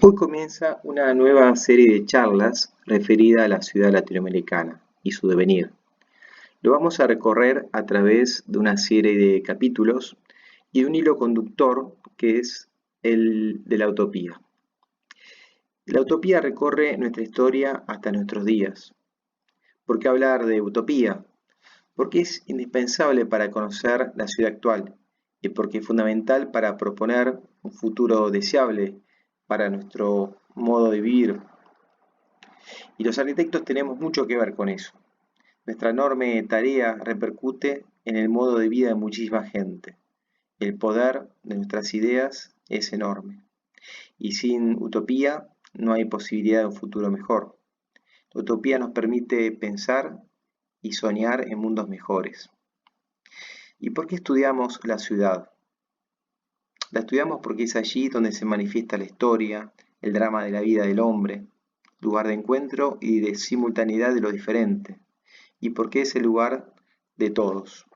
Hoy comienza una nueva serie de charlas referida a la ciudad latinoamericana y su devenir. Lo vamos a recorrer a través de una serie de capítulos y de un hilo conductor que es el de la utopía. La utopía recorre nuestra historia hasta nuestros días. ¿Por qué hablar de utopía? Porque es indispensable para conocer la ciudad actual y porque es fundamental para proponer un futuro deseable para nuestro modo de vivir. Y los arquitectos tenemos mucho que ver con eso. Nuestra enorme tarea repercute en el modo de vida de muchísima gente. El poder de nuestras ideas es enorme. Y sin utopía no hay posibilidad de un futuro mejor. La utopía nos permite pensar y soñar en mundos mejores. ¿Y por qué estudiamos la ciudad? La estudiamos porque es allí donde se manifiesta la historia, el drama de la vida del hombre, lugar de encuentro y de simultaneidad de lo diferente, y porque es el lugar de todos.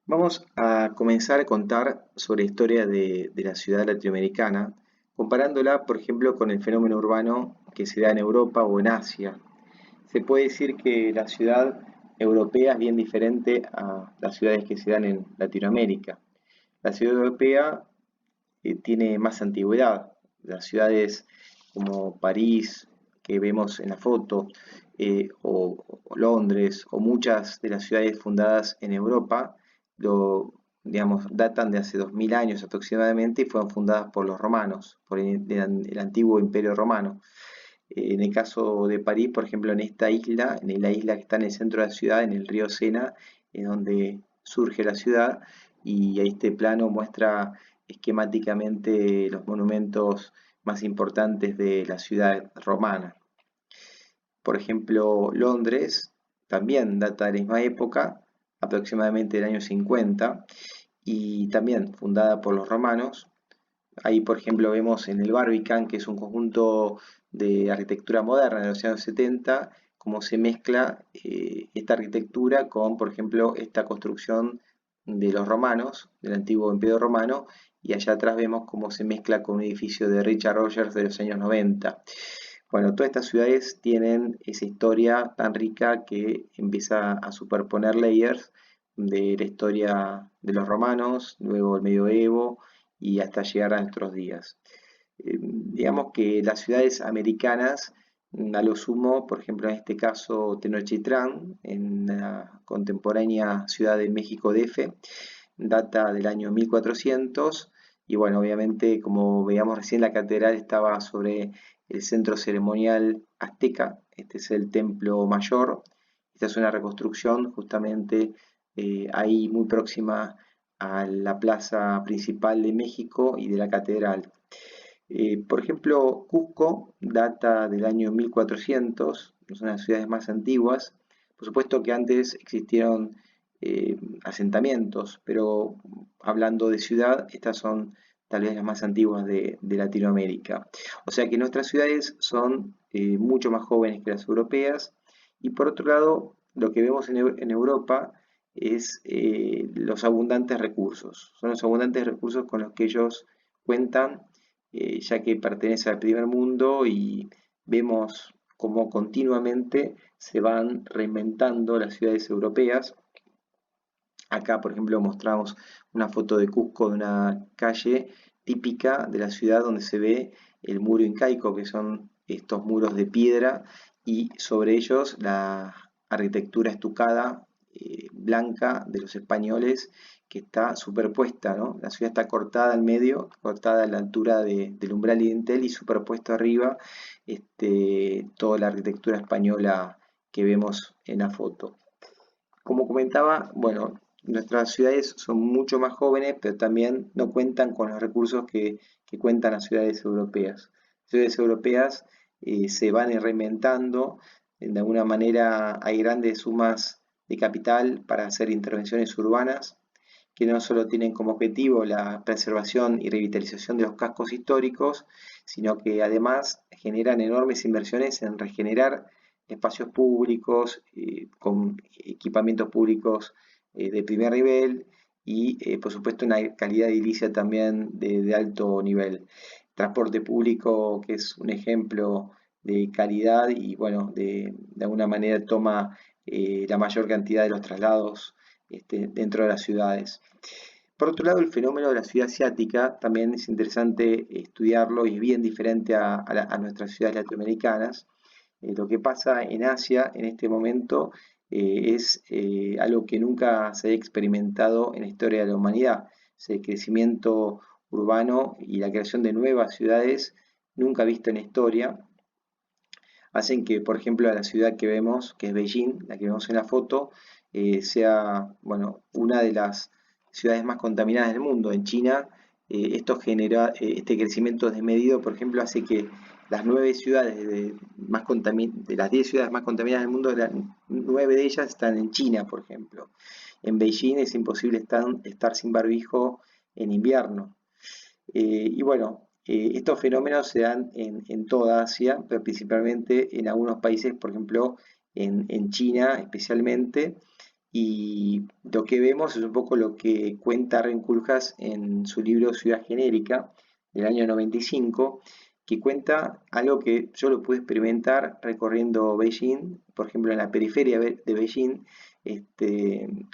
Vamos a comenzar a contar sobre la historia de la ciudad latinoamericana, comparándola, por ejemplo, con el fenómeno urbano que se da en Europa o en Asia. Se puede decir que la ciudad europea es bien diferente a las ciudades que se dan en Latinoamérica. La ciudad europea tiene más antigüedad. Las ciudades como París, que vemos en la foto, o Londres, o muchas de las ciudades fundadas en Europa, digamos, datan de hace 2000 años aproximadamente y fueron fundadas por los romanos, por el antiguo Imperio Romano. En el caso de París, por ejemplo, en esta isla, en la isla que está en el centro de la ciudad, en el río Sena, es donde surge la ciudad y este plano muestra esquemáticamente los monumentos más importantes de la ciudad romana. Por ejemplo, Londres también data de la misma época, aproximadamente del año 50, y también fundada por los romanos. Ahí, por ejemplo, vemos en el Barbican, que es un conjunto de arquitectura moderna de los años 70, cómo se mezcla esta arquitectura con, por ejemplo, esta construcción de los romanos, del antiguo imperio romano, y allá atrás vemos cómo se mezcla con un edificio de Richard Rogers de los años 90. Bueno, todas estas ciudades tienen esa historia tan rica que empieza a superponer layers de la historia de los romanos, luego el medioevo y hasta llegar a nuestros días. Digamos que las ciudades americanas, a lo sumo, por ejemplo en este caso Tenochtitlán, en la contemporánea ciudad de México DF, data del año 1400 y bueno, obviamente como veíamos recién la catedral estaba sobre el centro ceremonial azteca, este es el templo mayor, esta es una reconstrucción justamente ahí muy próxima a la plaza principal de México y de la catedral. Por ejemplo, Cusco data del año 1400, es una de las ciudades más antiguas. Por supuesto que antes existieron asentamientos, pero hablando de ciudad, estas son tal vez las más antiguas de Latinoamérica. O sea que nuestras ciudades son mucho más jóvenes que las europeas y por otro lado, lo que vemos en Europa es los abundantes recursos. Son los abundantes recursos con los que ellos cuentan, ya que pertenece al primer mundo y vemos cómo continuamente se van reinventando las ciudades europeas. Acá, por ejemplo, mostramos una foto de Cusco, de una calle típica de la ciudad donde se ve el muro incaico, que son estos muros de piedra, y sobre ellos la arquitectura estucada blanca de los españoles que está superpuesta, ¿no? La ciudad está cortada al medio, cortada a la altura del umbral y dintel y superpuesto arriba toda la arquitectura española que vemos en la foto. Como comentaba, bueno, nuestras ciudades son mucho más jóvenes, pero también no cuentan con los recursos que cuentan las ciudades europeas. Las ciudades europeas se van reinventando, de alguna manera hay grandes sumas de capital para hacer intervenciones urbanas que no solo tienen como objetivo la preservación y revitalización de los cascos históricos, sino que además generan enormes inversiones en regenerar espacios públicos con equipamientos públicos de primer nivel y por supuesto una calidad edilicia también de alto nivel. Transporte público que es un ejemplo de calidad y bueno, de alguna manera toma la mayor cantidad de los traslados dentro de las ciudades. Por otro lado, el fenómeno de la ciudad asiática también es interesante estudiarlo y es bien diferente a nuestras ciudades latinoamericanas. Lo que pasa en Asia en este momento es algo que nunca se ha experimentado en la historia de la humanidad. Ese crecimiento urbano y la creación de nuevas ciudades nunca visto en la historia hacen que, por ejemplo, a la ciudad que vemos, que es Beijing, la que vemos en la foto, sea, bueno, una de las ciudades más contaminadas del mundo. En China, esto genera, este crecimiento desmedido, por ejemplo, hace que las 9 ciudades de las 10 ciudades más contaminadas del mundo, 9 de ellas están en China, por ejemplo. En Beijing es imposible estar sin barbijo en invierno. Y bueno, estos fenómenos se dan en toda Asia, pero principalmente en algunos países, por ejemplo, en China especialmente. Y lo que vemos es un poco lo que cuenta Ren Koolhaas en su libro Ciudad Genérica del año 95, que cuenta algo que yo lo pude experimentar recorriendo Beijing, por ejemplo, en la periferia de Beijing,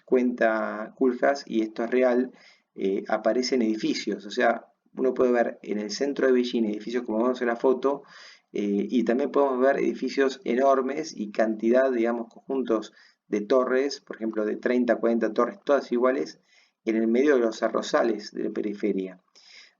cuenta Koolhaas, y esto es real, aparecen edificios, o sea, uno puede ver en el centro de Beijing edificios como vemos en la foto, y también podemos ver edificios enormes y cantidad, digamos, conjuntos de torres, por ejemplo, de 30, 40 torres, todas iguales, en el medio de los arrozales de la periferia.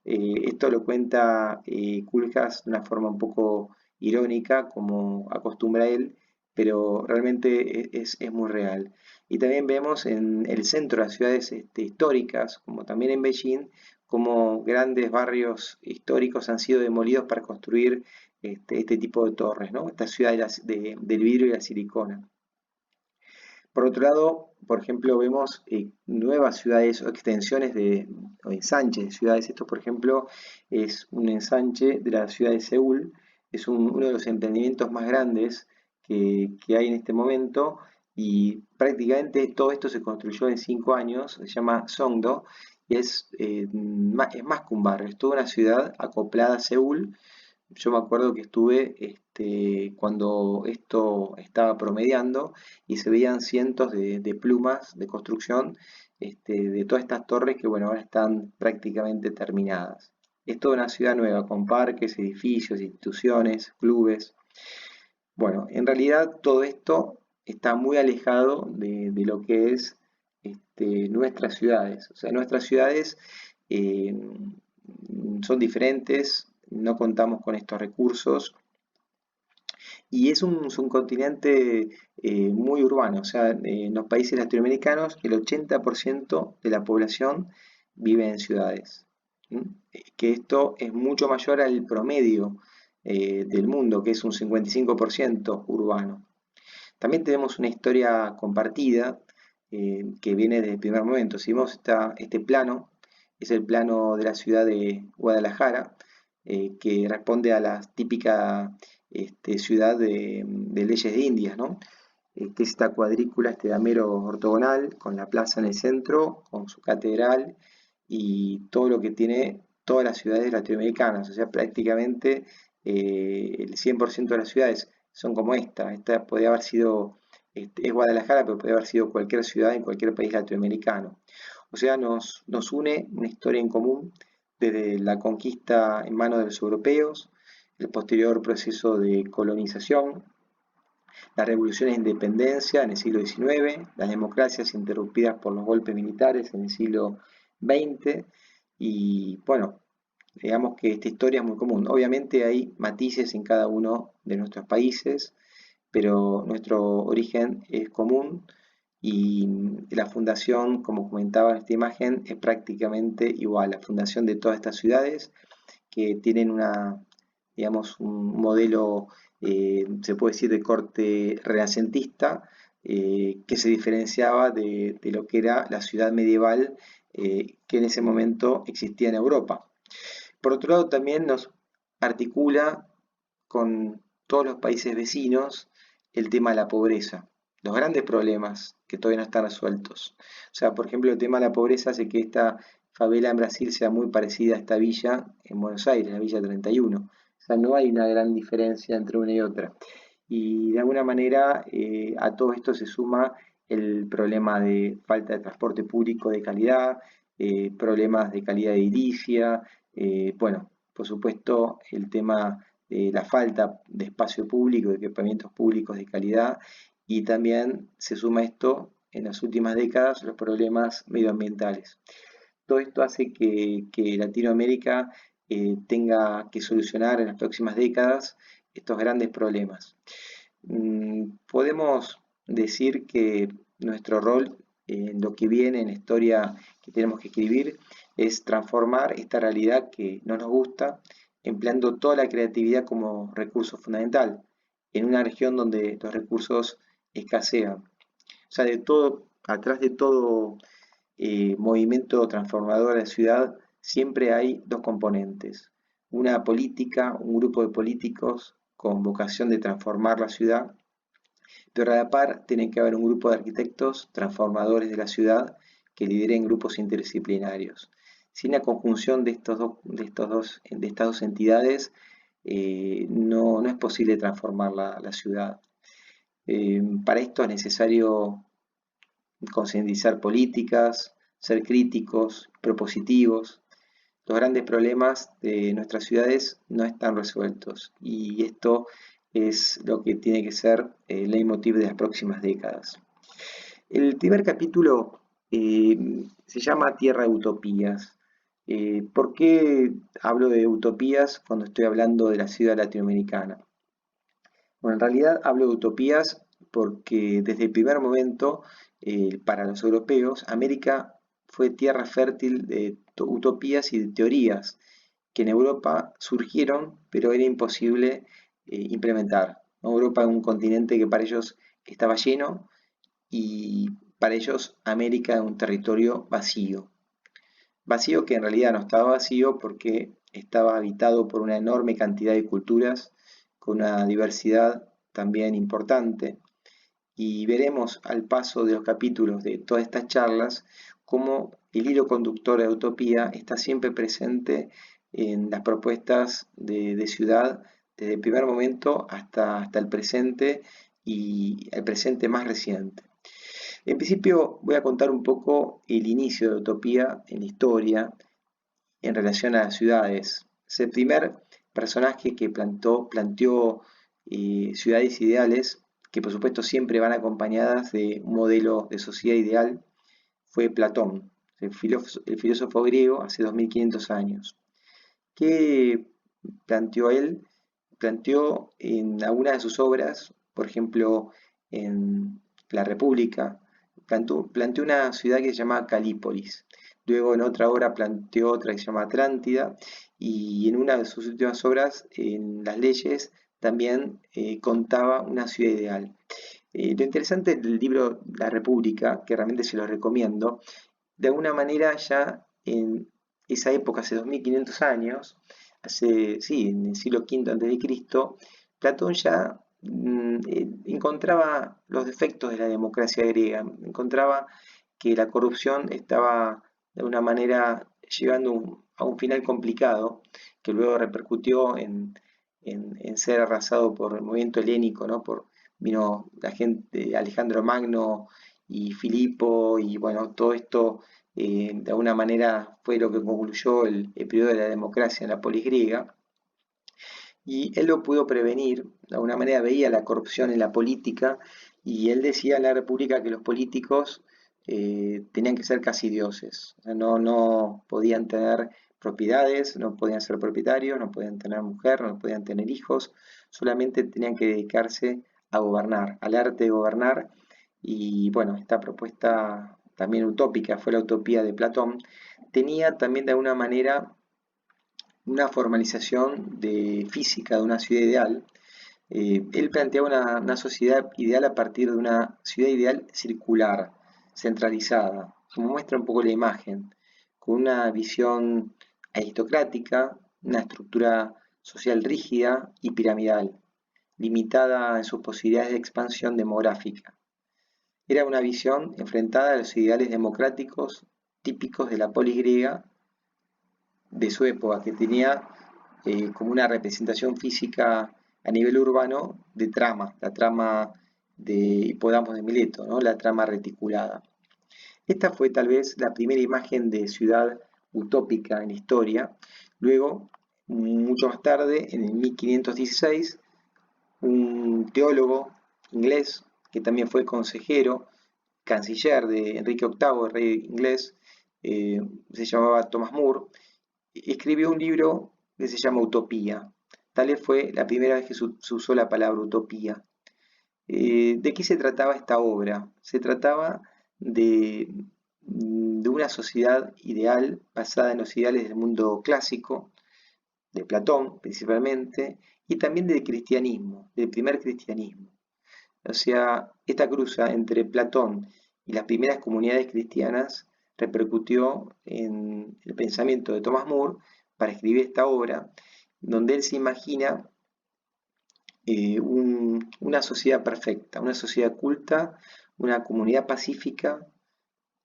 Esto lo cuenta Koolhaas de una forma un poco irónica, como acostumbra él, pero realmente es muy real. Y también vemos en el centro de las ciudades históricas, como también en Beijing, como grandes barrios históricos han sido demolidos para construir este tipo de torres, ¿no? Esta ciudad del vidrio y la silicona. Por otro lado, por ejemplo, vemos nuevas ciudades o extensiones o ensanches de ciudades. Esto, por ejemplo, es un ensanche de la ciudad de Seúl. Es uno de los emprendimientos más grandes que hay en este momento y prácticamente todo esto se construyó en 5 años. Se llama Songdo y es más que un barrio, es toda una ciudad acoplada a Seúl. Yo me acuerdo que estuve cuando esto estaba promediando y se veían cientos de plumas de construcción de todas estas torres que bueno, ahora están prácticamente terminadas. Es toda una ciudad nueva con parques, edificios, instituciones, clubes. Bueno, en realidad todo esto está muy alejado de lo que es nuestras ciudades. O sea, nuestras ciudades eh, son diferentes, no contamos con estos recursos y es un continente muy urbano. O sea, en los países latinoamericanos el 80% de la población vive en ciudades. ¿M? Que esto es mucho mayor al promedio del mundo, que es un 55% urbano. También tenemos una historia compartida que viene desde el primer momento. Si vemos este plano, es el plano de la ciudad de Guadalajara, que responde a la típica ciudad de leyes de Indias, ¿no? Que es esta cuadrícula, este damero ortogonal, con la plaza en el centro, con su catedral y todo lo que tiene todas las ciudades latinoamericanas. O sea, prácticamente el 100% de las ciudades son como esta. Esta podría haber sido, es Guadalajara, pero podría haber sido cualquier ciudad en cualquier país latinoamericano. O sea, nos une una historia en común desde la conquista en manos de los europeos, el posterior proceso de colonización, las revoluciones de independencia en el siglo XIX, las democracias interrumpidas por los golpes militares en el siglo XX, y bueno, digamos que esta historia es muy común. Obviamente hay matices en cada uno de nuestros países, pero nuestro origen es común y la fundación, como comentaba en esta imagen, es prácticamente igual. La fundación de todas estas ciudades que tienen digamos, un modelo, se puede decir, de corte renacentista, que se diferenciaba de lo que era la ciudad medieval que en ese momento existía en Europa. Por otro lado, también nos articula con todos los países vecinos el tema de la pobreza. Los grandes problemas que todavía no están resueltos. O sea, por ejemplo, el tema de la pobreza hace que esta favela en Brasil sea muy parecida a esta villa en Buenos Aires, la Villa 31. O sea, no hay una gran diferencia entre una y otra. Y de alguna manera a todo esto se suma el problema de falta de transporte público de calidad, problemas de calidad edilicia, bueno, por supuesto el tema de la falta de espacio público, de equipamientos públicos de calidad, y también se suma esto en las últimas décadas los problemas medioambientales. Todo esto hace que Latinoamérica tenga que solucionar en las próximas décadas estos grandes problemas. Podemos decir que nuestro rol en lo que viene, en la historia que tenemos que escribir, es transformar esta realidad que no nos gusta, empleando toda la creatividad como recurso fundamental, en una región donde los recursos escasean. O sea, atrás de todo movimiento transformador de la ciudad, siempre hay dos componentes. Una política, un grupo de políticos con vocación de transformar la ciudad, pero a la par tiene que haber un grupo de arquitectos transformadores de la ciudad que lideren grupos interdisciplinarios. Sin la conjunción de estas dos entidades, no es posible transformar la ciudad. Para esto es necesario concientizar políticas, ser críticos, propositivos. Los grandes problemas de nuestras ciudades no están resueltos y esto es lo que tiene que ser el leitmotiv de las próximas décadas. El primer capítulo se llama Tierra de Utopías. ¿Por qué hablo de utopías cuando estoy hablando de la ciudad latinoamericana? Bueno, en realidad hablo de utopías porque desde el primer momento, para los europeos, América fue tierra fértil de utopías y de teorías que en Europa surgieron, pero era imposible implementar. Europa es un continente que para ellos estaba lleno y para ellos América es un territorio vacío. Vacío que en realidad no estaba vacío porque estaba habitado por una enorme cantidad de culturas con una diversidad también importante. Y veremos al paso de los capítulos de todas estas charlas cómo el hilo conductor de Utopía está siempre presente en las propuestas de ciudad desde el primer momento hasta el presente y el presente más reciente. En principio voy a contar un poco el inicio de Utopía en la historia en relación a las ciudades. Es el primer personaje que planteó ciudades ideales, que por supuesto siempre van acompañadas de un modelo de sociedad ideal, fue Platón, el filósofo griego hace 2500 años. ¿Qué planteó él? Planteó en algunas de sus obras, por ejemplo en La República, planteó una ciudad que se llama Calípolis. Luego en otra obra planteó otra que se llama Atlántida y en una de sus últimas obras, en Las Leyes, también contaba una ciudad ideal. Lo interesante del libro La República, que realmente se lo recomiendo, de alguna manera ya en esa época, hace 2500 años, sí, en el siglo V a.C., Platón ya encontraba los defectos de la democracia griega, encontraba que la corrupción estaba de alguna manera llegando a un final complicado, que luego repercutió en ser arrasado por el movimiento helénico, ¿no? Vino la gente, Alejandro Magno y Filipo, y bueno, todo esto de alguna manera fue lo que concluyó el periodo de la democracia en la polis griega. Y él lo pudo prevenir, de alguna manera veía la corrupción en la política, y él decía en la República que los políticos tenían que ser casi dioses, o sea, no podían tener propiedades, no podían ser propietarios, no podían tener mujer, no podían tener hijos, solamente tenían que dedicarse a gobernar, al arte de gobernar. Y bueno, esta propuesta también utópica, fue la utopía de Platón, tenía también de alguna manera una formalización de física de una ciudad ideal. Él planteaba una sociedad ideal a partir de una ciudad ideal circular, centralizada, como muestra un poco la imagen, con una visión aristocrática, una estructura social rígida y piramidal, limitada en sus posibilidades de expansión demográfica. Era una visión enfrentada a los ideales democráticos típicos de la polis griega de su época, que tenía como una representación física a nivel urbano de trama, la trama de Hipodamos de Mileto, ¿no? La trama reticulada. Esta fue tal vez la primera imagen de ciudad utópica en la historia. Luego, mucho más tarde, en el 1516, un teólogo inglés que también fue consejero, canciller de Enrique VIII, el rey inglés, se llamaba Thomas More, escribió un libro que se llama Utopía. Tal vez fue la primera vez que se usó la palabra utopía. ¿De qué se trataba esta obra? Se trataba de una sociedad ideal basada en los ideales del mundo clásico, de Platón principalmente, y también del cristianismo, del primer cristianismo. O sea, esta cruza entre Platón y las primeras comunidades cristianas repercutió en el pensamiento de Thomas More para escribir esta obra, donde él se imagina una sociedad perfecta, una sociedad culta, una comunidad pacífica,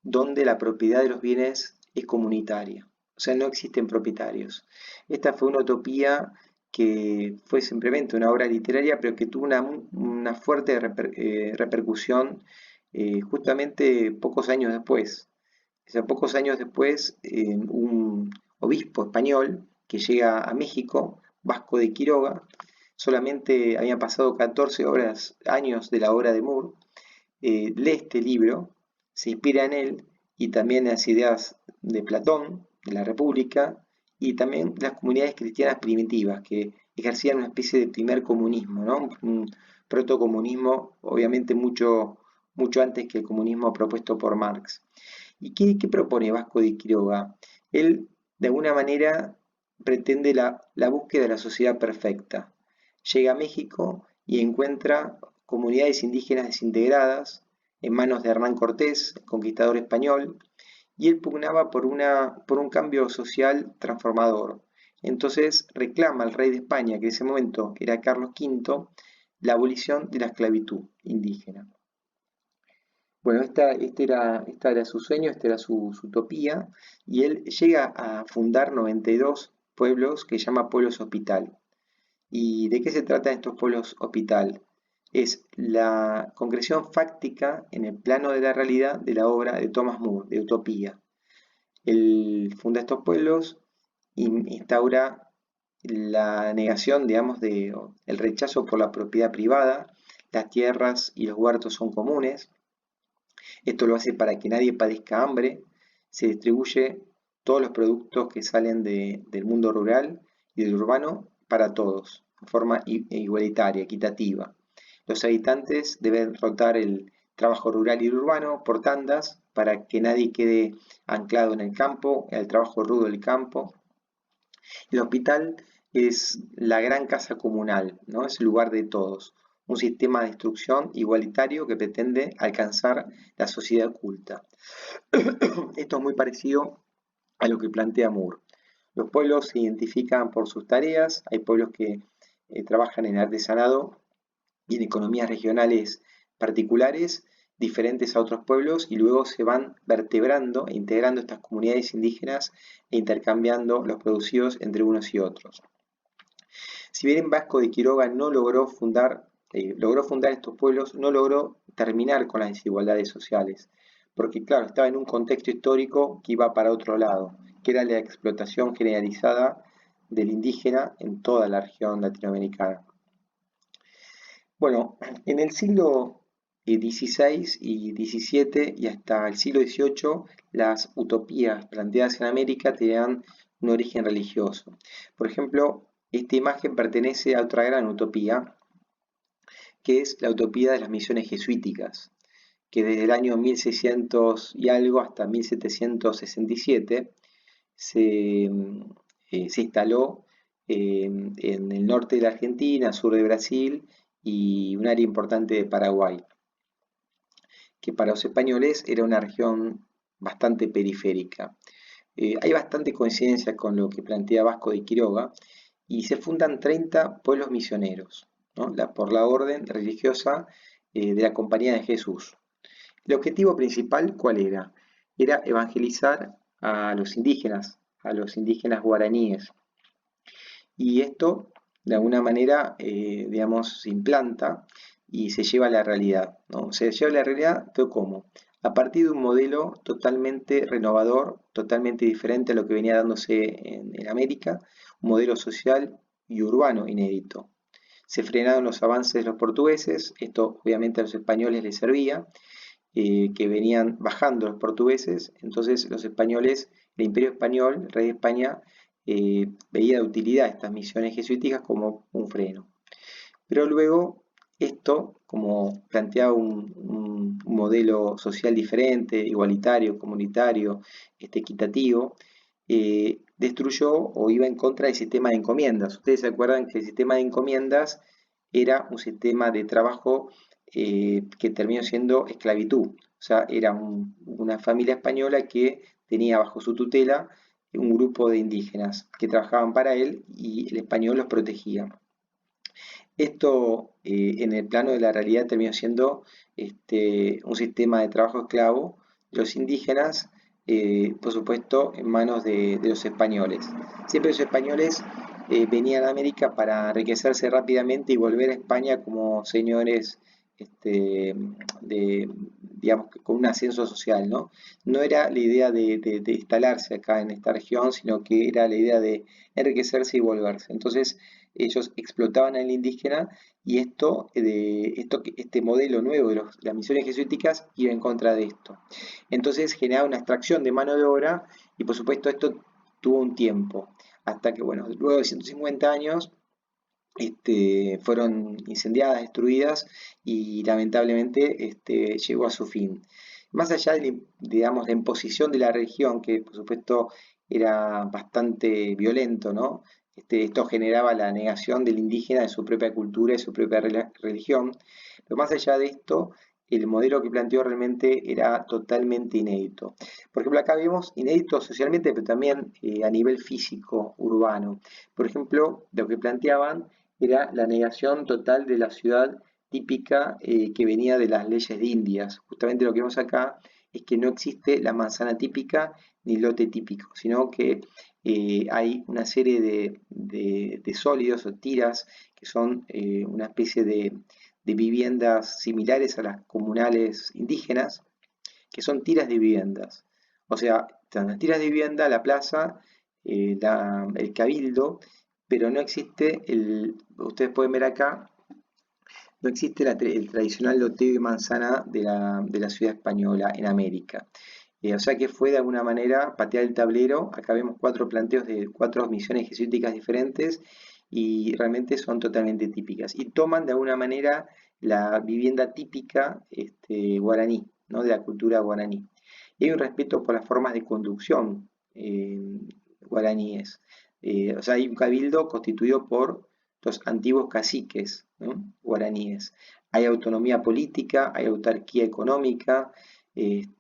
donde la propiedad de los bienes es comunitaria. O sea, no existen propietarios. Esta fue una utopía que fue simplemente una obra literaria, pero que tuvo una fuerte repercusión justamente pocos años después. O sea, pocos años después, un obispo español que llega a México, Vasco de Quiroga, solamente habían pasado 14 años de la obra de Moore, lee este libro, se inspira en él y también en las ideas de Platón, de la República, y también las comunidades cristianas primitivas que ejercían una especie de primer comunismo, ¿no? Un protocomunismo, obviamente mucho antes que el comunismo propuesto por Marx. ¿Y qué propone Vasco de Quiroga? Él, de alguna manera, pretende la búsqueda de la sociedad perfecta. Llega a México y encuentra comunidades indígenas desintegradas en manos de Hernán Cortés, el conquistador español, y él pugnaba por un cambio social transformador. Entonces reclama al rey de España, que en ese momento era Carlos V, la abolición de la esclavitud indígena. Bueno, esta era su sueño, esta era su utopía, y él llega a fundar 92 pueblos que llama pueblos hospital. ¿Y de qué se trata estos pueblos hospital? Es la concreción fáctica en el plano de la realidad de la obra de Thomas More, de Utopía. Él funda estos pueblos e instaura la negación, digamos, el rechazo por la propiedad privada, las tierras y los huertos son comunes. Esto lo hace para que nadie padezca hambre, se distribuye todos los productos que salen del mundo rural y del urbano para todos, de forma igualitaria, equitativa. Los habitantes deben rotar el trabajo rural y urbano por tandas para que nadie quede anclado en el campo, el trabajo rudo del campo. El hospital es la gran casa comunal, ¿no? Es el lugar de todos, un sistema de instrucción igualitario que pretende alcanzar la sociedad culta. Esto es muy parecido a lo que plantea Moore. Los pueblos se identifican por sus tareas, hay pueblos que trabajan en artesanado y en economías regionales particulares, diferentes a otros pueblos, y luego se van vertebrando e integrando estas comunidades indígenas e intercambiando los producidos entre unos y otros. Si bien Vasco de Quiroga no logró fundar estos pueblos, no logró terminar con las desigualdades sociales, porque claro, estaba en un contexto histórico que iba para otro lado, que era la explotación generalizada del indígena en toda la región latinoamericana. Bueno, en el siglo XVI y XVII y hasta el siglo XVIII, las utopías planteadas en América tenían un origen religioso. Por ejemplo, esta imagen pertenece a otra gran utopía, que es la utopía de las misiones jesuíticas, que desde el año 1600 y algo hasta 1767 se instaló en el norte de la Argentina, sur de Brasil y un área importante de Paraguay, que para los españoles era una región bastante periférica. Hay bastante coincidencia con lo que plantea Vasco de Quiroga y se fundan 30 pueblos misioneros, ¿no? por la orden religiosa de la Compañía de Jesús. El objetivo principal, ¿cuál era? Era evangelizar a los indígenas guaraníes. Y esto, de alguna manera, digamos, se implanta y se lleva a la realidad, ¿no? Se lleva a la realidad, pero ¿cómo? A partir de un modelo totalmente renovador, totalmente diferente a lo que venía dándose en América, un modelo social y urbano inédito. Se frenaron los avances de los portugueses, esto obviamente a los españoles les servía, que venían bajando los portugueses, entonces los españoles, el Imperio Español, el rey de España, veía de utilidad estas misiones jesuíticas como un freno. Pero luego esto, como planteaba un modelo social diferente, igualitario, comunitario, equitativo, destruyó o iba en contra del sistema de encomiendas. Ustedes se acuerdan que el sistema de encomiendas era un sistema de trabajo que terminó siendo esclavitud. O sea, era una familia española que tenía bajo su tutela un grupo de indígenas que trabajaban para él y el español los protegía. Esto en el plano de la realidad terminó siendo un sistema de trabajo esclavo de los indígenas, por supuesto, en manos de los españoles. Siempre los españoles venían a América para enriquecerse rápidamente y volver a España como señores digamos, con un ascenso social, ¿no? No era la idea de instalarse acá en esta región, sino que era la idea de enriquecerse y volverse. Entonces, ellos explotaban al indígena y este modelo nuevo de las misiones jesuíticas iba en contra de esto. Entonces generaba una extracción de mano de obra y por supuesto esto tuvo un tiempo, hasta que, bueno, luego de 150 años fueron incendiadas, destruidas y lamentablemente llegó a su fin. Más allá de, digamos, la imposición de la religión, que por supuesto era bastante violento, ¿no? Esto generaba la negación del indígena de su propia cultura y su propia religión, pero más allá de esto, el modelo que planteó realmente era totalmente inédito. Por ejemplo, acá vemos inédito socialmente, pero también a nivel físico, urbano. Por ejemplo, lo que planteaban era la negación total de la ciudad típica que venía de las leyes de Indias. Justamente lo que vemos acá es que no existe la manzana típica ni el lote típico, sino que hay una serie de sólidos o tiras que son una especie de viviendas similares a las comunales indígenas, que son tiras de viviendas. O sea, están las tiras de vivienda, la plaza, el cabildo, pero no existe ustedes pueden ver acá, no existe el tradicional loteo de manzana de la ciudad española en América. O sea que fue de alguna manera patear el tablero. Acá vemos cuatro planteos de cuatro misiones jesuíticas diferentes y realmente son totalmente típicas. Y toman de alguna manera la vivienda típica guaraní, ¿no? De la cultura guaraní. Y hay un respeto por las formas de conducción guaraníes. O sea, hay un cabildo constituido por los antiguos caciques, ¿no? Guaraníes. Hay autonomía política, hay autarquía económica,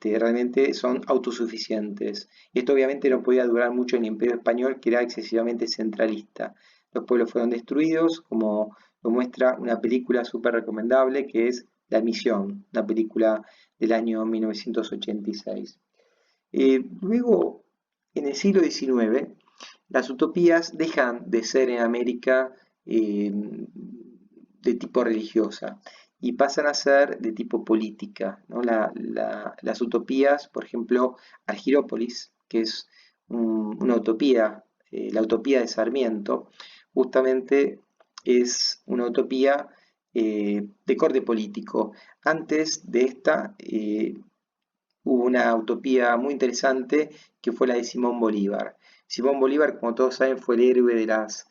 realmente son autosuficientes. Esto obviamente no podía durar mucho en el Imperio Español, que era excesivamente centralista. Los pueblos fueron destruidos, como lo muestra una película súper recomendable que es La Misión, una película del año 1986. Luego, en el siglo XIX, las utopías dejan de ser en América de tipo religiosa y pasan a ser de tipo política, ¿no? Las utopías, por ejemplo, Argirópolis, que es una utopía, la utopía de Sarmiento, justamente es una utopía de corte político. Antes de esta hubo una utopía muy interesante que fue la de Simón Bolívar. Simón Bolívar, como todos saben, fue el héroe de las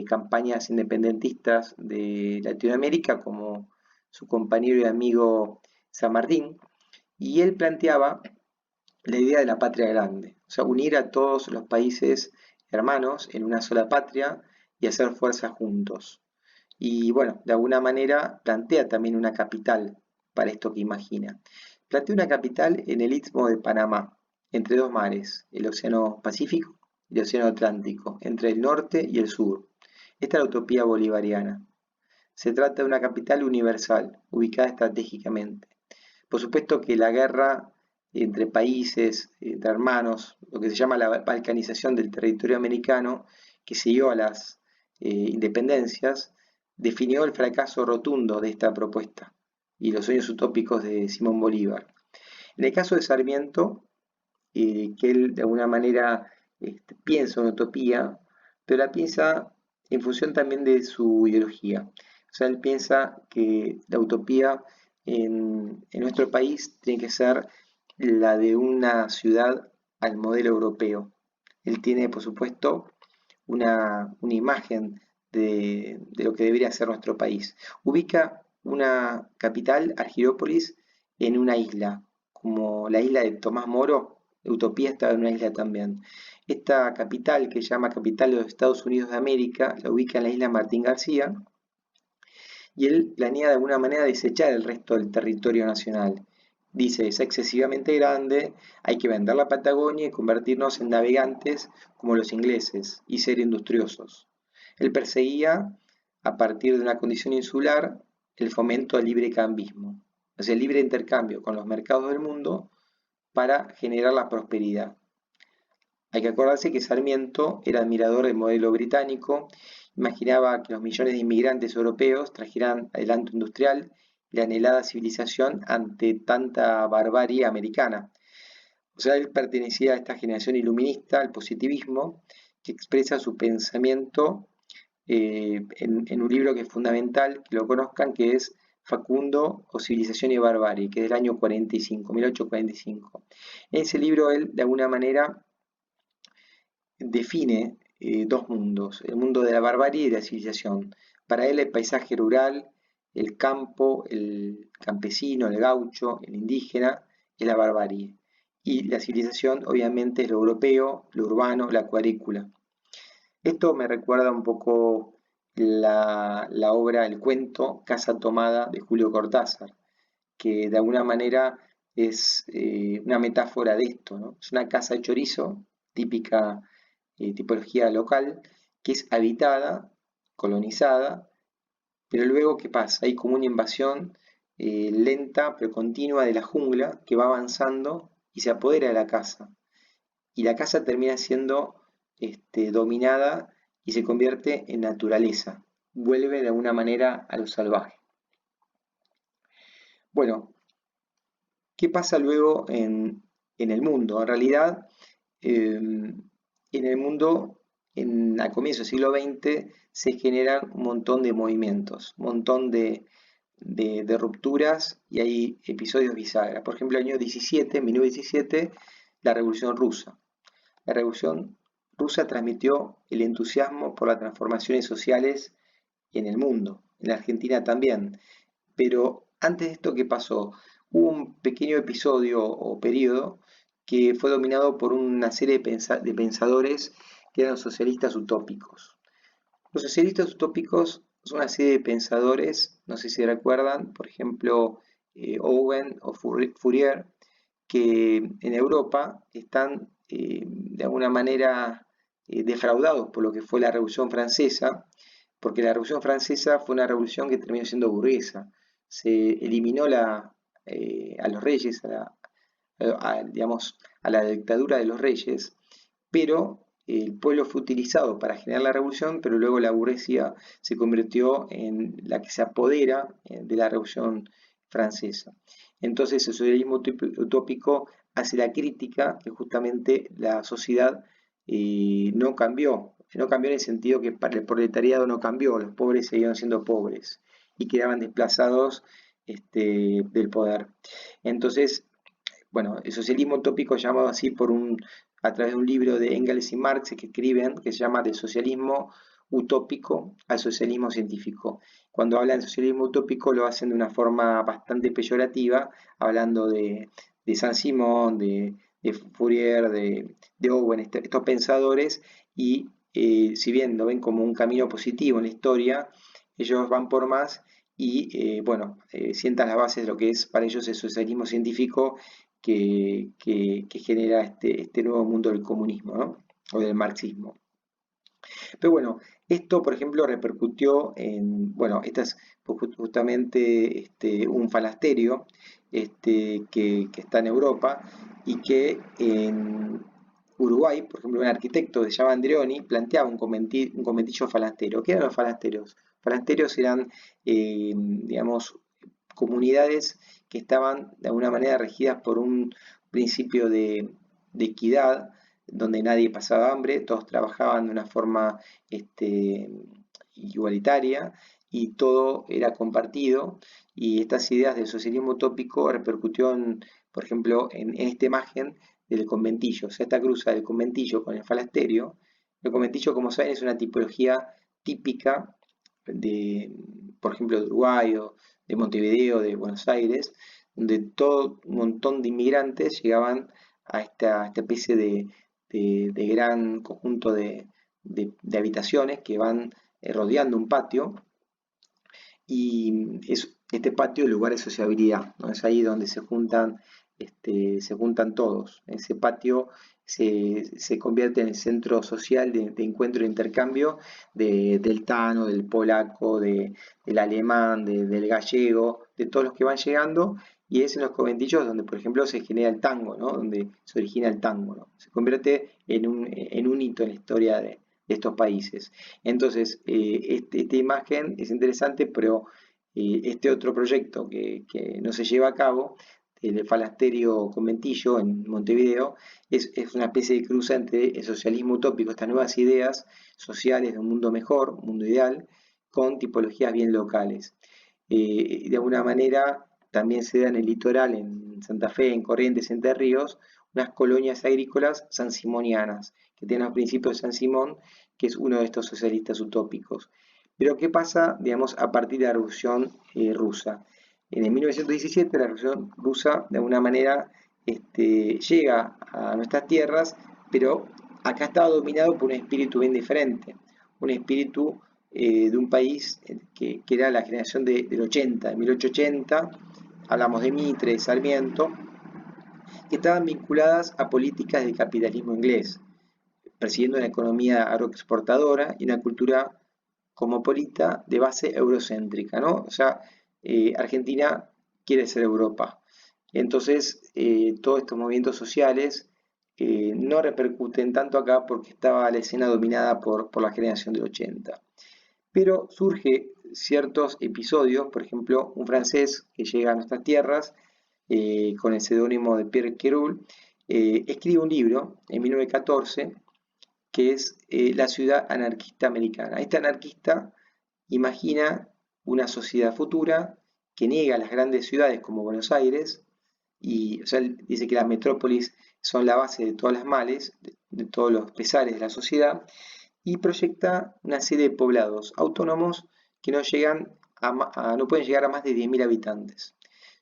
campañas independentistas de Latinoamérica, como su compañero y amigo San Martín, y él planteaba la idea de la patria grande, o sea, unir a todos los países hermanos en una sola patria y hacer fuerza juntos. Y bueno, de alguna manera plantea también una capital para esto que imagina. Plantea una capital en el istmo de Panamá, entre dos mares, el Océano Pacífico y el Océano Atlántico, entre el norte y el sur. Esta es la utopía bolivariana. Se trata de una capital universal, ubicada estratégicamente. Por supuesto que la guerra entre países, entre hermanos, lo que se llama la balcanización del territorio americano, que siguió a las independencias, definió el fracaso rotundo de esta propuesta y los sueños utópicos de Simón Bolívar. En el caso de Sarmiento, que él de alguna manera piensa una utopía, pero la piensa en función también de su ideología. O sea, él piensa que la utopía en nuestro país tiene que ser la de una ciudad al modelo europeo. Él tiene, por supuesto, una imagen de lo que debería ser nuestro país. Ubica una capital, Argirópolis, en una isla, como la isla de Tomás Moro. Utopía estaba en una isla también. Esta capital, que se llama capital de los Estados Unidos de América, la ubica en la isla Martín García, y él planea de alguna manera desechar el resto del territorio nacional. Dice, es excesivamente grande, hay que vender la Patagonia y convertirnos en navegantes como los ingleses y ser industriosos. Él perseguía, a partir de una condición insular, el fomento al libre cambismo, o sea, el libre intercambio con los mercados del mundo para generar la prosperidad. Hay que acordarse que Sarmiento era admirador del modelo británico, imaginaba que los millones de inmigrantes europeos trajeran adelanto industrial y la anhelada civilización ante tanta barbarie americana. O sea, él pertenecía a esta generación iluminista, al positivismo, que expresa su pensamiento en un libro que es fundamental que lo conozcan, que es Facundo o Civilización y Barbarie, que es del año 45, 1845. En ese libro él, de alguna manera, define dos mundos, el mundo de la barbarie y de la civilización. Para él el paisaje rural, el campo, el campesino, el gaucho, el indígena, es la barbarie. Y la civilización obviamente es lo europeo, lo urbano, la cuadrícula. Esto me recuerda un poco la obra, el cuento Casa Tomada de Julio Cortázar, que de alguna manera es una metáfora de esto, ¿no? Es una casa de chorizo, típica tipología local, que es habitada, colonizada, pero luego, ¿qué pasa? Hay como una invasión lenta pero continua de la jungla que va avanzando y se apodera de la casa. Y la casa termina siendo dominada y se convierte en naturaleza. Vuelve de alguna manera a lo salvaje. Bueno, ¿qué pasa luego en el mundo? En realidad, en el mundo, a comienzos del siglo XX, se generan un montón de movimientos, un montón de rupturas y hay episodios bisagras. Por ejemplo, el año 17, 1917, la Revolución Rusa. La Revolución Rusa transmitió el entusiasmo por las transformaciones sociales en el mundo, en la Argentina también. Pero antes de esto, ¿qué pasó? Hubo un pequeño episodio o periodo que fue dominado por una serie de pensadores que eran socialistas utópicos. Los socialistas utópicos son una serie de pensadores, no sé si recuerdan, por ejemplo, Owen o Fourier, que en Europa están de alguna manera defraudados por lo que fue la Revolución Francesa, porque la Revolución Francesa fue una revolución que terminó siendo burguesa. Se eliminó a los reyes, digamos, a la dictadura de los reyes, pero el pueblo fue utilizado para generar la revolución, pero luego la burguesía se convirtió en la que se apodera de la revolución francesa. Entonces el socialismo utópico hace la crítica que justamente la sociedad no cambió en el sentido que para el proletariado no cambió, los pobres seguían siendo pobres y quedaban desplazados del poder. Entonces, bueno, el socialismo utópico llamado así a través de un libro de Engels y Marx que escriben, que se llama Del socialismo utópico al socialismo científico. Cuando hablan de socialismo utópico lo hacen de una forma bastante peyorativa, hablando de Saint-Simon, de Fourier, de Owen, estos pensadores, y si bien lo ven como un camino positivo en la historia, ellos van por más y sientan las bases de lo que es para ellos el socialismo científico que genera este nuevo mundo del comunismo, ¿no? O del marxismo. Pero bueno, esto, por ejemplo, repercutió en, bueno, esta es justamente un falasterio que está en Europa y que en Uruguay, por ejemplo, un arquitecto que se llama Andreoni planteaba un conventillo falastero. ¿Qué eran los falasterios? Falasterios eran, digamos, comunidades que estaban de alguna manera regidas por un principio de equidad, donde nadie pasaba hambre, todos trabajaban de una forma este, igualitaria y todo era compartido. Y estas ideas del socialismo utópico repercutió, por ejemplo, en esta imagen del conventillo. O sea, esta cruza del conventillo con el falasterio. El conventillo, como saben, es una tipología típica de, por ejemplo, de Uruguay o de Montevideo, de Buenos Aires, donde todo un montón de inmigrantes llegaban a esta especie de gran conjunto de habitaciones que van rodeando un patio y es este patio el lugar de sociabilidad, ¿no? Es ahí donde se juntan todos. Ese patio se convierte en el centro social de encuentro e intercambio del tano, del polaco, del alemán, del gallego, de todos los que van llegando, y es en los conventillos donde, por ejemplo, se genera el tango, ¿no? Donde se origina el tango, ¿no? Se convierte en un hito en la historia de estos países. Entonces, esta imagen es interesante, pero este otro proyecto que no se lleva a cabo, el Falasterio Conventillo en Montevideo, es una especie de cruza entre el socialismo utópico, estas nuevas ideas sociales de un mundo mejor, un mundo ideal, con tipologías bien locales. De alguna manera también se da en el litoral, en Santa Fe, en Corrientes, Entre Ríos, unas colonias agrícolas sansimonianas, que tienen los principios de San Simón, que es uno de estos socialistas utópicos. Pero ¿qué pasa, digamos, a partir de la Revolución Rusa? En el 1917 la Revolución Rusa, de alguna manera, llega a nuestras tierras, pero acá estaba dominado por un espíritu bien diferente, un espíritu de un país que era la generación del 80, de 1880, hablamos de Mitre, de Sarmiento, que estaban vinculadas a políticas del capitalismo inglés, persiguiendo una economía agroexportadora y una cultura cosmopolita de base eurocéntrica, ¿no? O sea, Argentina quiere ser Europa. Entonces, todos estos movimientos sociales no repercuten tanto acá porque estaba la escena dominada por la generación del 80. Pero surge ciertos episodios, por ejemplo, un francés que llega a nuestras tierras con el seudónimo de Pierre Querul, escribe un libro en 1914 que es La ciudad anarquista americana. Este anarquista imagina una sociedad futura que niega las grandes ciudades como Buenos Aires, y o sea, él dice que las metrópolis son la base de todas las males, de todos los pesares de la sociedad, y proyecta una serie de poblados autónomos que no llegan no pueden llegar a más de 10.000 habitantes.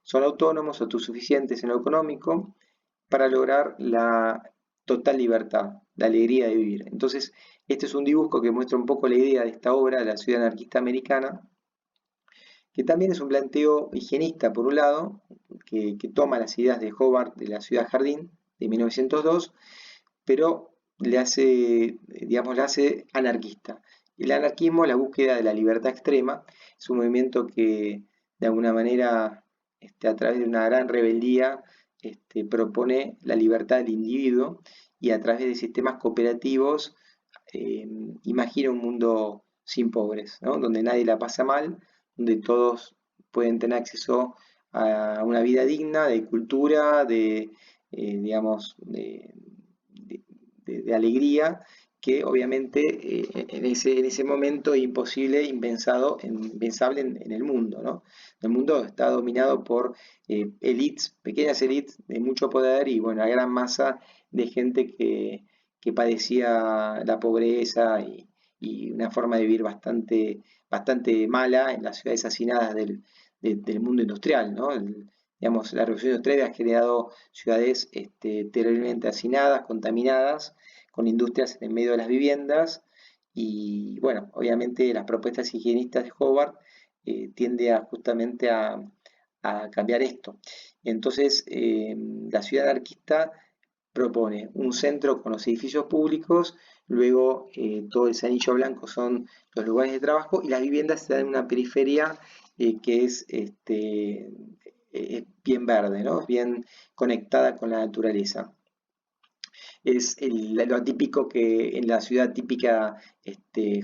Son autónomos, autosuficientes en lo económico, para lograr la total libertad, la alegría de vivir. Entonces, este es un dibujo que muestra un poco la idea de esta obra, de la ciudad anarquista americana, que también es un planteo higienista, por un lado, que toma las ideas de Hobart de la ciudad jardín de 1902, pero le hace, digamos, la hace anarquista. El anarquismo, la búsqueda de la libertad extrema, es un movimiento que de alguna manera, a través de una gran rebeldía, propone la libertad del individuo y a través de sistemas cooperativos imagina un mundo sin pobres, ¿no? Donde nadie la pasa mal, donde todos pueden tener acceso a una vida digna, de cultura, digamos, de alegría, que obviamente en ese momento es imposible, impensable en el mundo, ¿no? El mundo está dominado por elites, pequeñas elites de mucho poder y bueno, la gran masa de gente que padecía la pobreza y una forma de vivir bastante mala en las ciudades hacinadas del mundo industrial, ¿no? Digamos, la revolución industrial ha generado ciudades terriblemente hacinadas, contaminadas, con industrias en medio de las viviendas y bueno, obviamente las propuestas higienistas de Hobart tiende justamente a cambiar esto. Entonces, la ciudad anarquista propone un centro con los edificios públicos, luego todo ese anillo blanco son los lugares de trabajo y las viviendas están en una periferia que es bien verde, ¿no? Bien conectada con la naturaleza. Es lo atípico que en la ciudad típica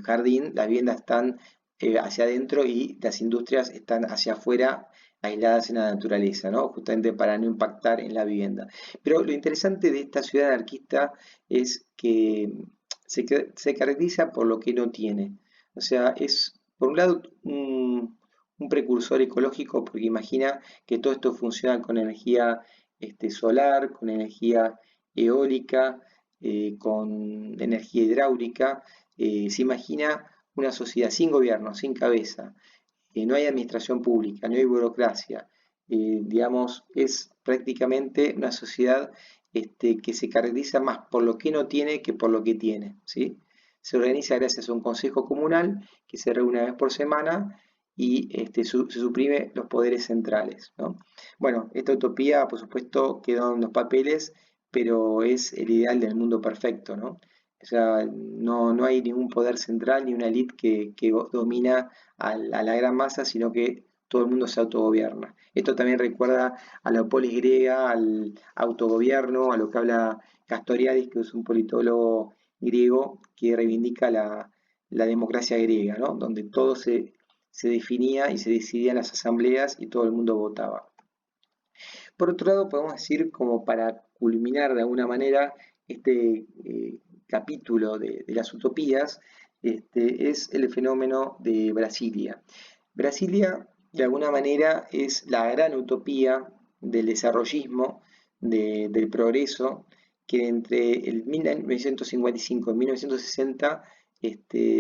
jardín, las viviendas están hacia adentro y las industrias están hacia afuera, aisladas en la naturaleza, ¿no? Justamente para no impactar en la vivienda. Pero lo interesante de esta ciudad anarquista es que se caracteriza por lo que no tiene. O sea, es por un lado un precursor ecológico porque imagina que todo esto funciona con energía solar, con energía eólica, con energía hidráulica. Se imagina una sociedad sin gobierno, sin cabeza. No hay administración pública, no hay burocracia. Digamos, es prácticamente una sociedad que se caracteriza más por lo que no tiene que por lo que tiene, ¿sí? Se organiza gracias a un consejo comunal que se reúne una vez por semana y se suprime los poderes centrales, ¿no? Bueno, esta utopía, por supuesto, quedó en los papeles, pero es el ideal del mundo perfecto, ¿no? O sea, no hay ningún poder central ni una élite que domina a la gran masa, sino que todo el mundo se autogobierna. Esto también recuerda a la polis griega, al autogobierno, a lo que habla Castoriadis, que es un politólogo griego que reivindica la democracia griega, ¿no? Donde todo se definía y se decidía en las asambleas y todo el mundo votaba. Por otro lado, podemos decir, como para culminar de alguna manera este capítulo de las utopías, es el fenómeno de Brasilia. Brasilia, de alguna manera, es la gran utopía del desarrollismo, del progreso, que entre el 1955 y 1960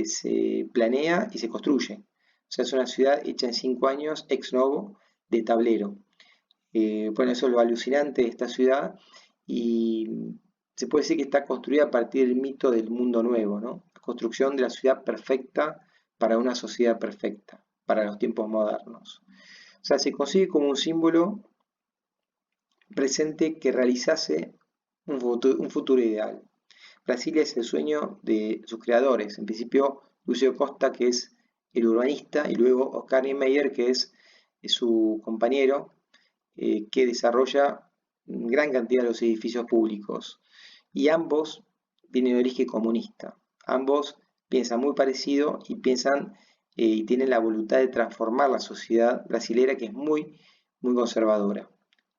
se planea y se construye. O sea, es una ciudad hecha en 5 años, ex novo, de tablero. Bueno, eso es lo alucinante de esta ciudad y se puede decir que está construida a partir del mito del mundo nuevo, ¿no? La construcción de la ciudad perfecta para una sociedad perfecta, para los tiempos modernos. O sea, se consigue como un símbolo presente que realizase un futuro ideal. Brasilia es el sueño de sus creadores, en principio Lucio Costa, que es el urbanista, y luego Oscar Niemeyer, que es su compañero, que desarrolla gran cantidad de los edificios públicos. Y ambos tienen origen comunista. Ambos piensan muy parecido y piensan y tienen la voluntad de transformar la sociedad brasilera, que es muy conservadora,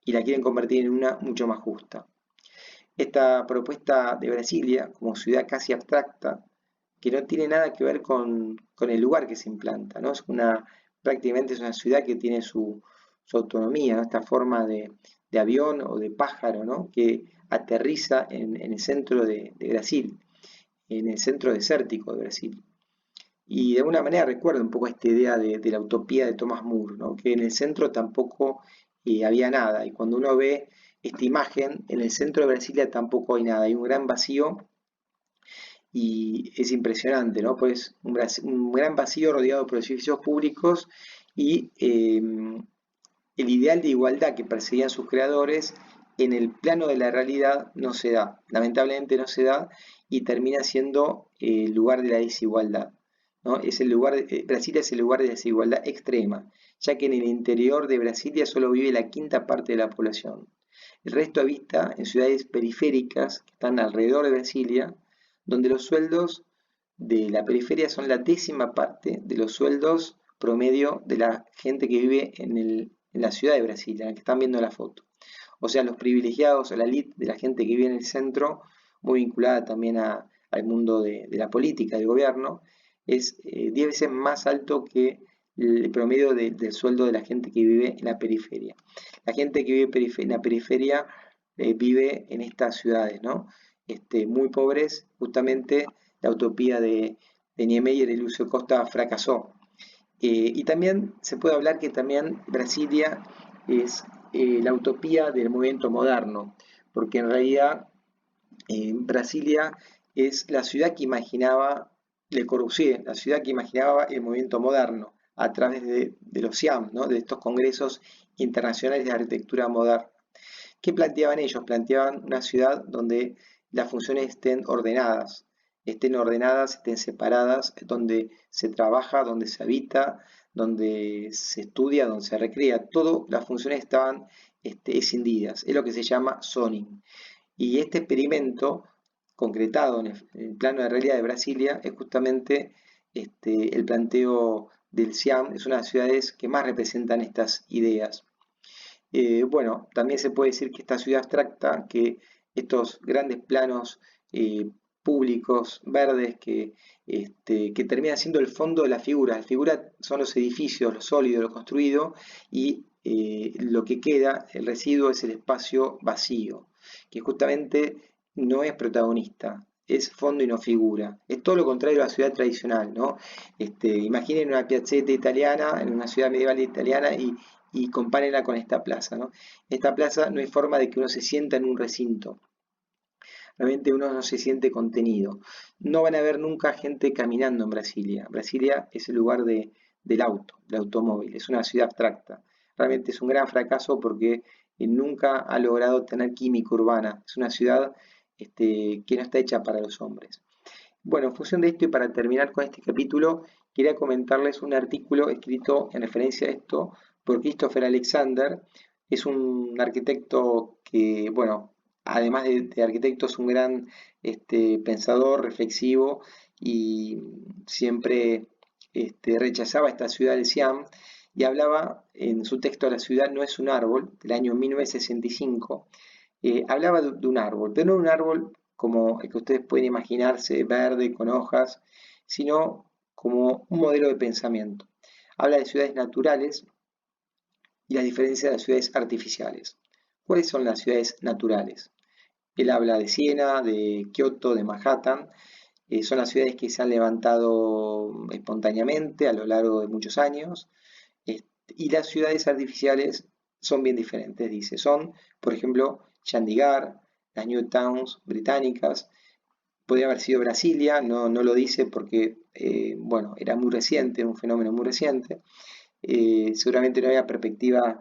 y la quieren convertir en una mucho más justa. Esta propuesta de Brasilia como ciudad casi abstracta, que no tiene nada que ver con el lugar que se implanta, ¿no? Prácticamente es una ciudad que tiene su autonomía, ¿no? Esta forma de avión o de pájaro, ¿no? Que aterriza en el centro de Brasil, en el centro desértico de Brasil. Y de alguna manera recuerda un poco esta idea de la utopía de Thomas More, ¿no? Que en el centro tampoco había nada. Y cuando uno ve esta imagen, en el centro de Brasilia tampoco hay nada. Hay un gran vacío y es impresionante, ¿no? Pues un gran vacío rodeado por edificios públicos y el ideal de igualdad que perseguían sus creadores en el plano de la realidad no se da, lamentablemente no se da y termina siendo el lugar de la desigualdad, ¿no? Brasilia es el lugar de la desigualdad extrema, ya que en el interior de Brasilia solo vive la quinta parte de la población. El resto habita en ciudades periféricas que están alrededor de Brasilia, donde los sueldos de la periferia son la décima parte de los sueldos promedio de la gente que vive en la ciudad de Brasilia, en la que están viendo la foto. O sea, los privilegiados o la elite de la gente que vive en el centro, muy vinculada también al mundo de la política, del gobierno, es 10 veces más alto que el promedio del sueldo de la gente que vive en la periferia. La gente que vive en la periferia vive en estas ciudades, ¿no? Muy pobres, justamente la utopía de Niemeyer y Lucio Costa fracasó. Y también se puede hablar que también Brasilia es la utopía del movimiento moderno, porque en realidad Brasilia es la ciudad que imaginaba Le Corbusier, la ciudad que imaginaba el movimiento moderno a través de los CIAM, ¿no? De estos congresos internacionales de arquitectura moderna, ¿Qué planteaban ellos? Planteaban una ciudad donde las funciones estén ordenadas, estén separadas, donde se trabaja, donde se habita, donde se estudia, donde se recrea. Todas las funciones estaban escindidas. Es lo que se llama zoning. Y este experimento, concretado en el plano de realidad de Brasilia, es justamente el planteo del Siam, es una de las ciudades que más representan estas ideas. Bueno, también se puede decir que esta ciudad abstracta, que estos grandes planos públicos, verdes, que terminan siendo el fondo de la figura. La figura son los edificios, lo sólido, lo construido, y lo que queda, el residuo, es el espacio vacío, que justamente no es protagonista, es fondo y no figura. Es todo lo contrario a la ciudad tradicional, ¿no? Imaginen una piazzetta italiana, en una ciudad medieval italiana, y compárenla con esta plaza, ¿no? Esta plaza no hay forma de que uno se sienta en un recinto. Realmente uno no se siente contenido. No van a ver nunca gente caminando en Brasilia. Brasilia es el lugar del auto, del automóvil. Es una ciudad abstracta. Realmente es un gran fracaso porque nunca ha logrado tener química urbana. Es una ciudad que no está hecha para los hombres. Bueno, en función de esto y para terminar con este capítulo, quería comentarles un artículo escrito en referencia a esto por Christopher Alexander. Es un arquitecto que, bueno, además de arquitecto, es un gran pensador, reflexivo, y siempre rechazaba esta ciudad del Siam, y hablaba en su texto La ciudad no es un árbol, del año 1965. Hablaba de un árbol, pero no un árbol como el que ustedes pueden imaginarse, verde, con hojas, sino como un modelo de pensamiento. Habla de ciudades naturales y las diferencias de las ciudades artificiales. ¿Cuáles son las ciudades naturales? Él habla de Siena, de Kioto, de Manhattan. Son las ciudades que se han levantado espontáneamente a lo largo de muchos años. Y las ciudades artificiales son bien diferentes, dice. Son, por ejemplo, Chandigarh, las New Towns británicas. Podría haber sido Brasilia, no lo dice porque, bueno, era muy reciente, un fenómeno muy reciente. Seguramente no había perspectiva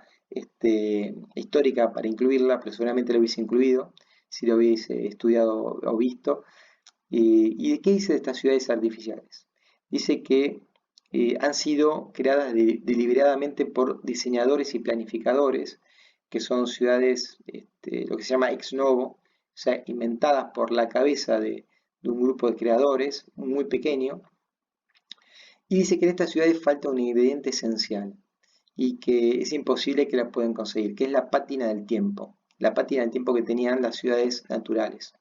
histórica para incluirla, pero seguramente lo hubiese incluido si lo hubiese estudiado o visto. ¿Y de qué dice de estas ciudades artificiales? Dice que han sido creadas deliberadamente por diseñadores y planificadores, que son ciudades, lo que se llama ex novo, o sea, inventadas por la cabeza de un grupo de creadores muy pequeño. Y dice que en estas ciudades falta un ingrediente esencial y que es imposible que la puedan conseguir, que es la pátina del tiempo, la pátina del tiempo que tenían las ciudades naturales.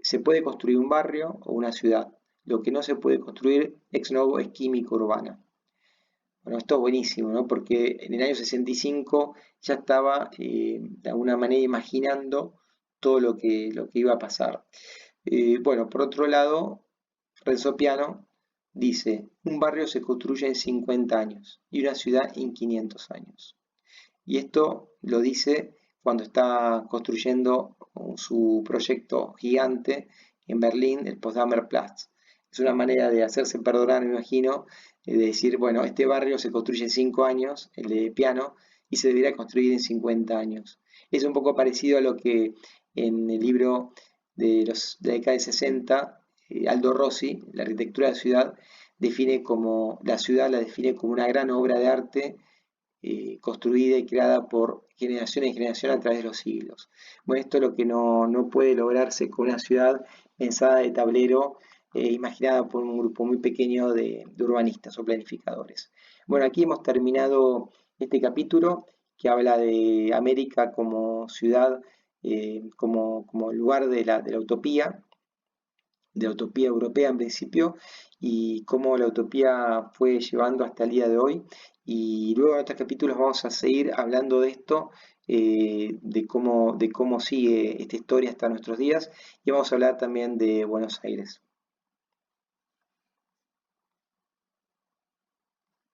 Se puede construir un barrio o una ciudad. Lo que no se puede construir ex novo es química urbana. Bueno, esto es buenísimo, ¿no? Porque en el año 65 ya estaba de alguna manera imaginando todo lo que iba a pasar. Bueno, por otro lado, Renzo Piano dice, un barrio se construye en 50 años y una ciudad en 500 años. Y esto lo dice cuando está construyendo su proyecto gigante en Berlín, el Potsdamer Platz. Es una manera de hacerse perdonar, me imagino, de decir, bueno, este barrio se construye en 5 años, el de Piano, y se debería construir en 50 años. Es un poco parecido a lo que en el libro de la década de 60, Aldo Rossi, La arquitectura de la ciudad, la ciudad la define como una gran obra de arte construida y creada por generación en generación a través de los siglos. Bueno, esto es lo que no puede lograrse con una ciudad pensada de tablero, imaginada por un grupo muy pequeño de urbanistas o planificadores. Bueno, aquí hemos terminado este capítulo que habla de América como ciudad, como lugar de la utopía europea en principio, y cómo la utopía fue llevando hasta el día de hoy. Y luego en otros capítulos vamos a seguir hablando de esto, de cómo sigue esta historia hasta nuestros días, y vamos a hablar también de Buenos Aires.